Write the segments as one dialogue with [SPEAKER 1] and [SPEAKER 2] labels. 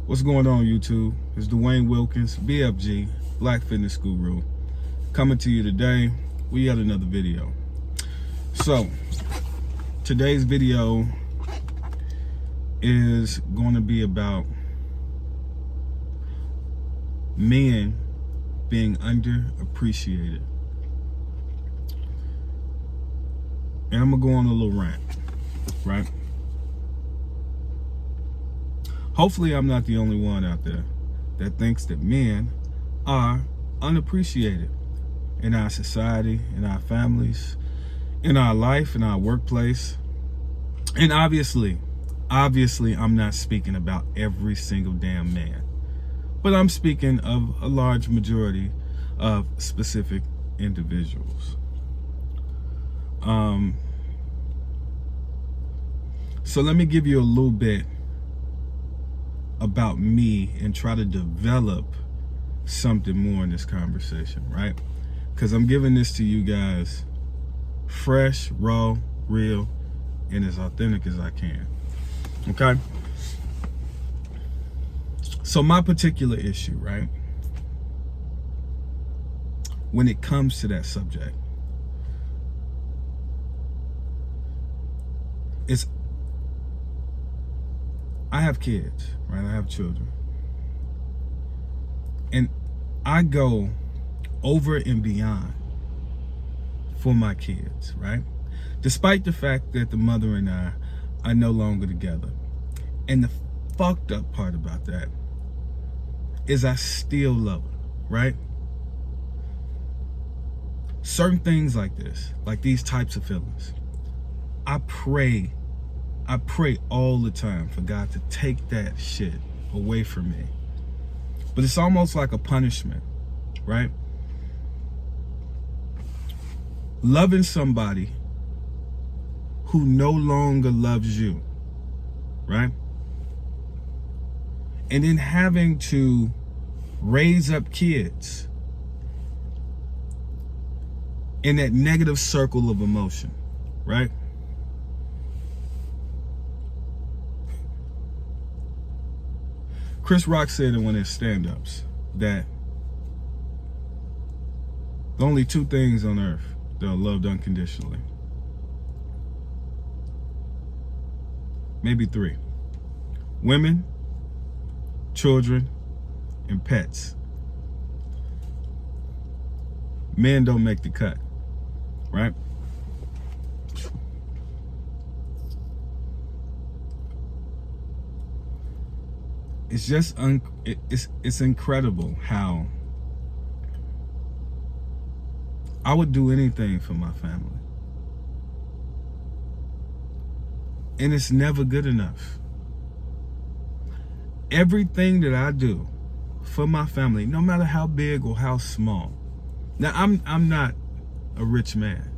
[SPEAKER 1] What's going on, YouTube? It's Dwayne Wilkins, BFG, Black Fitness Guru, coming to you today. We got another video. So, today's video is going to be about men being underappreciated. And I'm going to go on a little rant, right? Hopefully I'm not the only one out there that thinks that men are unappreciated in our society, in our families, in our life, in our workplace. And obviously, I'm not speaking about every single damn man, but I'm speaking of a large majority of specific individuals. So let me give you a little bit about me and try to develop something more in this conversation, right? Because I'm giving this to you guys fresh, raw, real, and as authentic as I can. Okay? So my particular issue, right? When it comes to that subject, is I have kids, right? I have children. And I go over and beyond for my kids, right? Despite the fact that the mother and I are no longer together. And the fucked up part about that is I still love her, right? Certain things like this, like these types of feelings, I pray all the time for God to take that shit away from me. But it's almost like a punishment, right? Loving somebody who no longer loves you, right? And then having to raise up kids in that negative circle of emotion, right? Chris Rock said in one of his stand-ups that the only two things on earth that are loved unconditionally, maybe three: women, children, and pets. Men don't make the cut, right? It's just it's incredible how I would do anything for my family, and it's never good enough. Everything that I do for my family, no matter how big or how small. Now I'm not a rich man,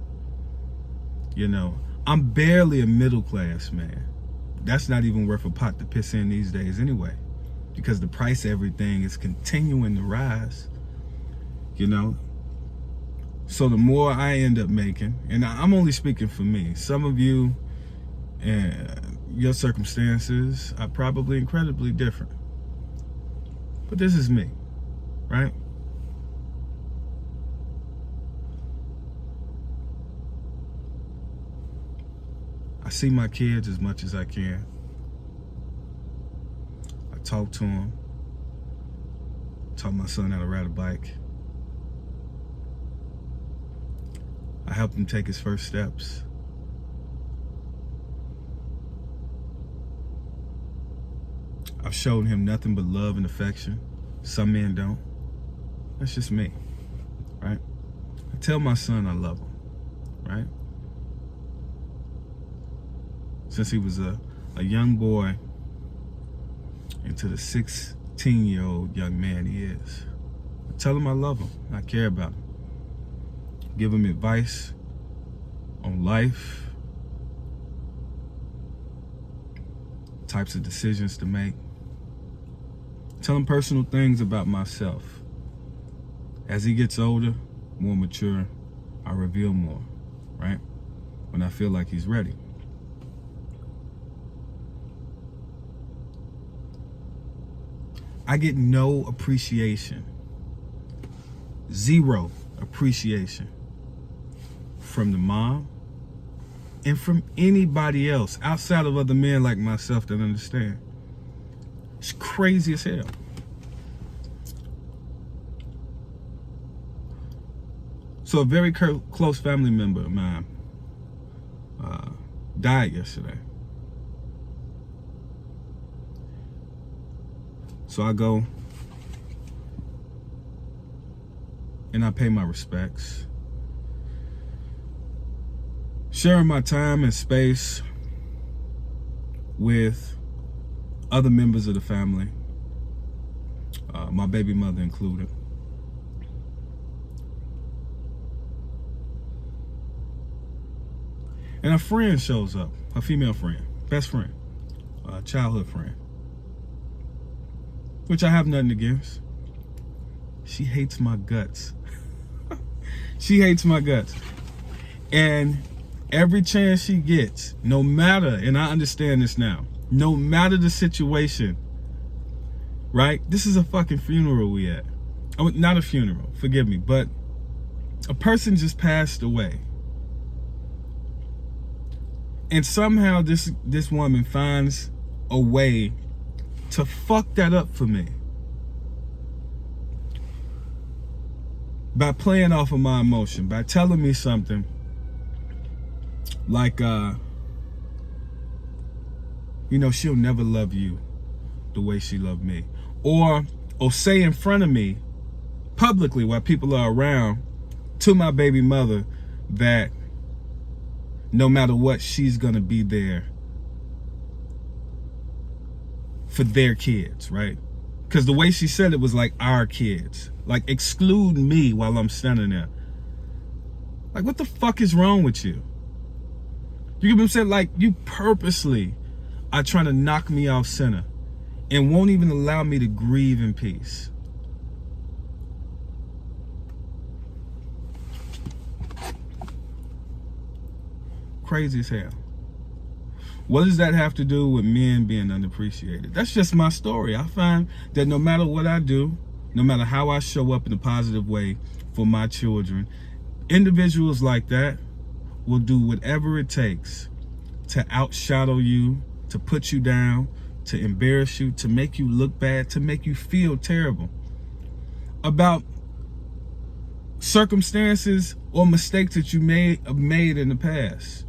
[SPEAKER 1] you know. I'm barely a middle class man. That's not even worth a pot to piss in these days anyway, because the price of everything is continuing to rise, you know. So the more I end up making, and I'm only speaking for me, some of you and your circumstances are probably incredibly different, but this is me, right? I see my kids as much as I can. I talk to them. Taught my son how to ride a bike. I helped him take his first steps. I've shown him nothing but love and affection. Some men don't. That's just me, right? I tell my son I love him, right? Since he was a young boy into the 16-year-old young man he is. I tell him I love him. I care about him. Give him advice on life, types of decisions to make. Tell him personal things about myself. As he gets older, more mature, I reveal more, right? When I feel like he's ready. I get no appreciation. Zero appreciation from the mom and from anybody else outside of other men like myself that understand. It's crazy as hell. So a very close family member of mine died yesterday. So I go and I pay my respects, sharing my time and space with other members of the family, my baby mother included. And a friend shows up, a female friend, best friend, childhood friend, which I have nothing against. She hates my guts. She hates my guts. And every chance she gets, no matter, and I understand this now, no matter the situation, right? This is a fucking funeral we at. Oh, not a funeral, forgive me, but a person just passed away. And somehow this woman finds a way to fuck that up for me by playing off of my emotion, by telling me something like, she'll never love you the way she loved me. Or say in front of me, publicly while people are around, to my baby mother that no matter what, she's gonna be there for their kids, right? Because the way she said it was like our kids. Like, exclude me while I'm standing there. Like, what the fuck is wrong with you? You get what I'm saying? Like, you purposely are trying to knock me off center and won't even allow me to grieve in peace. Crazy as hell. What does that have to do with men being unappreciated? That's just my story. I find that no matter what I do, no matter how I show up in a positive way for my children, individuals like that will do whatever it takes to outshadow you, to put you down, to embarrass you, to make you look bad, to make you feel terrible about circumstances or mistakes that you may have made in the past.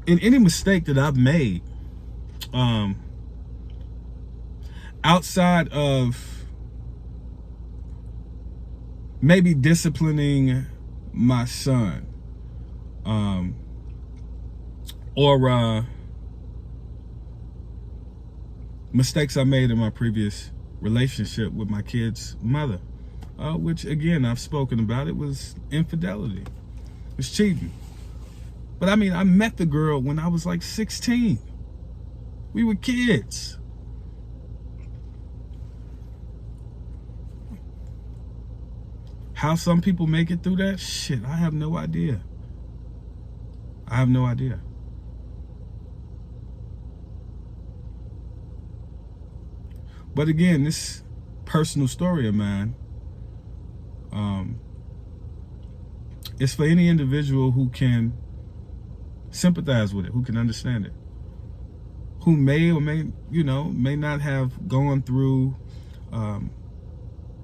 [SPEAKER 1] In any mistake that I've made, outside of maybe disciplining my son, or mistakes I made in my previous relationship with my kid's mother, which again, I've spoken about, it was infidelity, it was cheating. But I mean, I met the girl when I was like 16. We were kids. How some people make it through that? Shit, I have no idea. I have no idea. But again, this personal story of mine, it's for any individual who can sympathize with it, who can understand it, who may or may not have gone through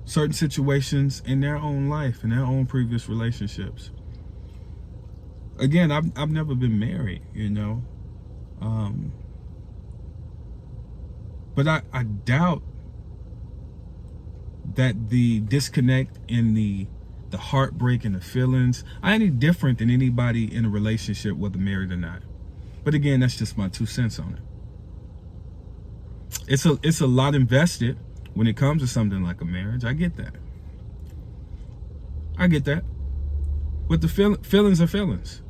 [SPEAKER 1] certain situations in their own life, in their own previous relationships. Again, I've never been married, but I doubt that the disconnect and the heartbreak and the feelings are any different than anybody in a relationship, whether married or not. But again, that's just my 2 cents on it. It's a lot invested when it comes to something like a marriage. I get that. But the feelings are feelings,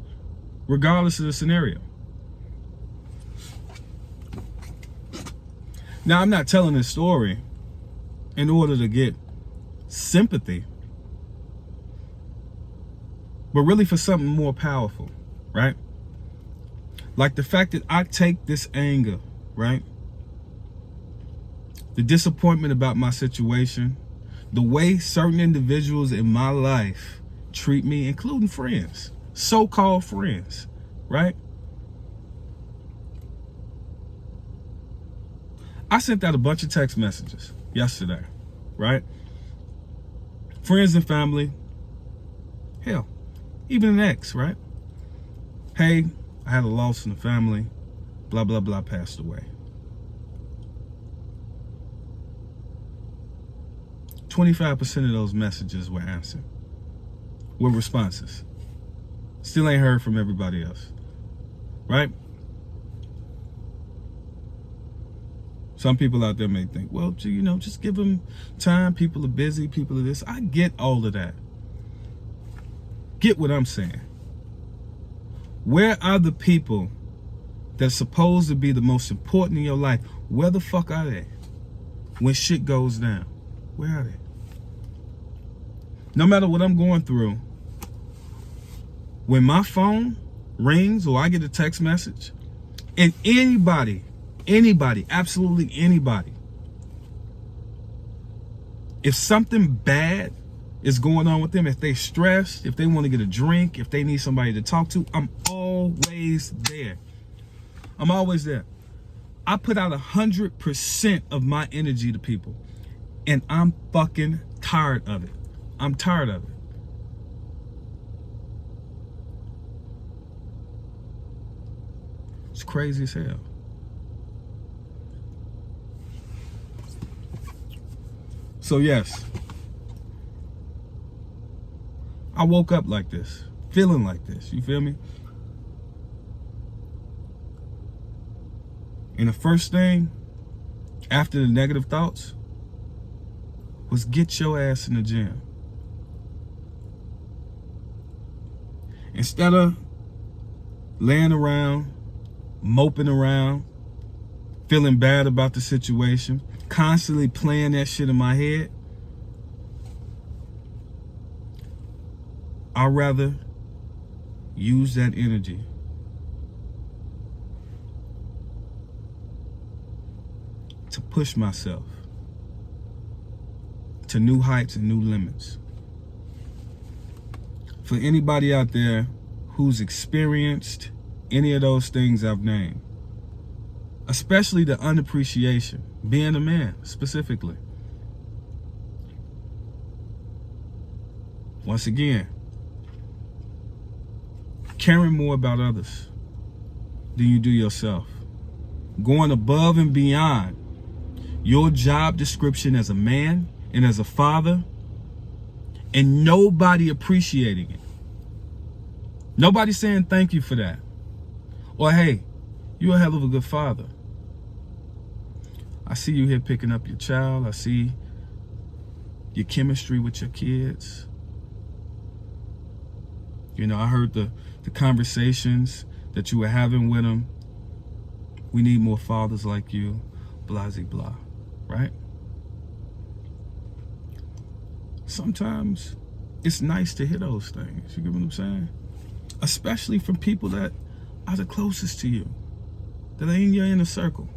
[SPEAKER 1] regardless of the scenario. Now, I'm not telling this story in order to get sympathy, but really for something more powerful, right? Like the fact that I take this anger, right? the disappointment about my situation, the way certain individuals in my life treat me, including friends, so-called friends, right? I sent out a bunch of text messages yesterday, right? Friends and family, hell, even an ex, right? Hey, I had a loss in the family, blah, blah, blah, passed away. 25% of those messages were answered, were responses. Still ain't heard from everybody else, right? Some people out there may think, well, just give them time. People are busy. People are this. I get all of that. Get what I'm saying. Where are the people that's supposed to be the most important in your life? Where the fuck are they when shit goes down? Where are they? No matter what I'm going through, when my phone rings or I get a text message, and anybody, absolutely anybody, if something bad is going on with them, if they stressed, if they want to get a drink, if they need somebody to talk to, I'm always there. I'm always there. I put out 100% of my energy to people, and I'm fucking tired of it. I'm tired of it. It's crazy as hell. So yes, I woke up like this, feeling like this, you feel me? And the first thing after the negative thoughts was get your ass in the gym. Instead of laying around, moping around, feeling bad about the situation, constantly playing that shit in my head, I'd rather use that energy to push myself to new heights and new limits. For anybody out there who's experienced any of those things I've named, especially the unappreciation, being a man specifically. Once again, caring more about others than you do yourself. Going above and beyond your job description as a man and as a father, and nobody appreciating it. Nobody saying thank you for that. Or, hey, you're a hell of a good father. I see you here picking up your child. I see your chemistry with your kids. I heard the conversations that you were having with them. We need more fathers like you, blah, blah, blah, right? Sometimes it's nice to hear those things. You get what I'm saying? Especially from people that are the closest to you, that are in your inner circle.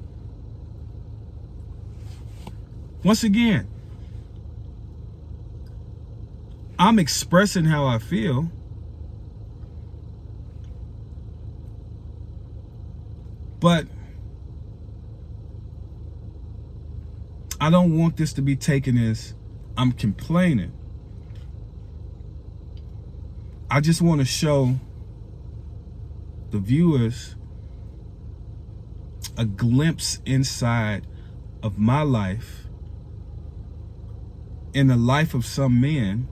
[SPEAKER 1] Once again, I'm expressing how I feel, but I don't want this to be taken as I'm complaining. I just want to show the viewers a glimpse inside of my life, in the life of some men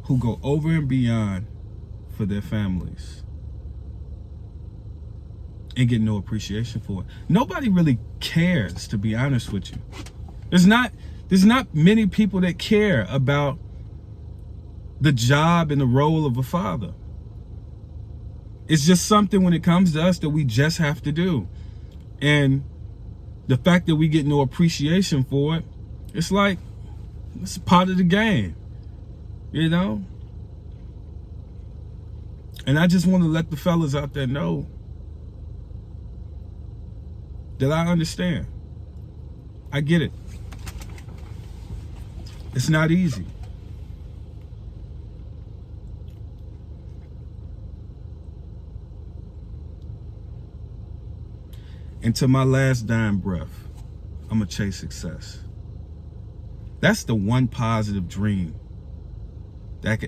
[SPEAKER 1] who go over and beyond for their families and get no appreciation for it. Nobody really cares, to be honest with you. There's not many people that care about the job and the role of a father. It's just something when it comes to us that we just have to do. And the fact that we get no appreciation for it, it's like, it's part of the game, And I just want to let the fellas out there know, that I understand. I get it. It's not easy. And to my last dying breath, I'm going to chase success. That's the one positive dream that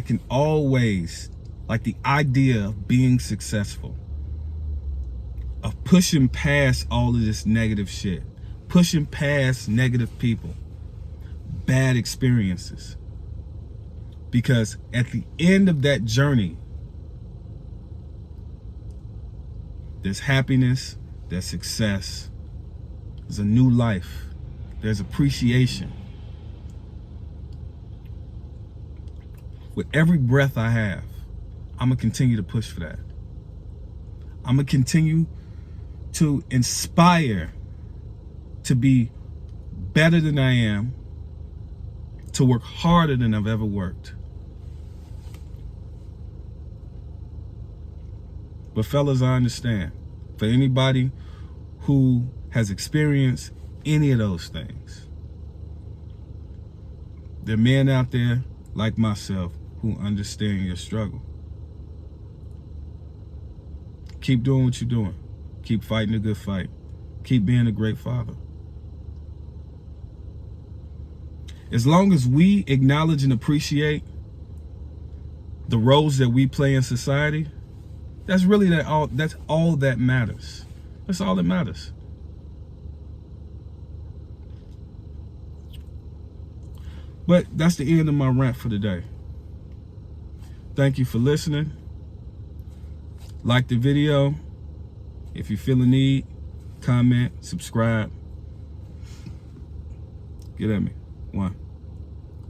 [SPEAKER 1] can always, like the idea of being successful, of pushing past all of this negative shit, pushing past negative people, bad experiences. Because at the end of that journey, there's happiness, there's success, there's a new life, there's appreciation. With every breath I have, I'm going to continue to push for that. I'm going to continue to inspire to be better than I am, to work harder than I've ever worked. But fellas, I understand. For anybody who has experienced any of those things, there are men out there like myself who understand your struggle. Keep doing what you're doing. Keep fighting a good fight. Keep being a great father. As long as we acknowledge and appreciate the roles that we play in society, that's all that matters. That's all that matters. But that's the end of my rant for today. Thank you for listening. Like the video. If you feel a need, comment, subscribe. Get at me. 1.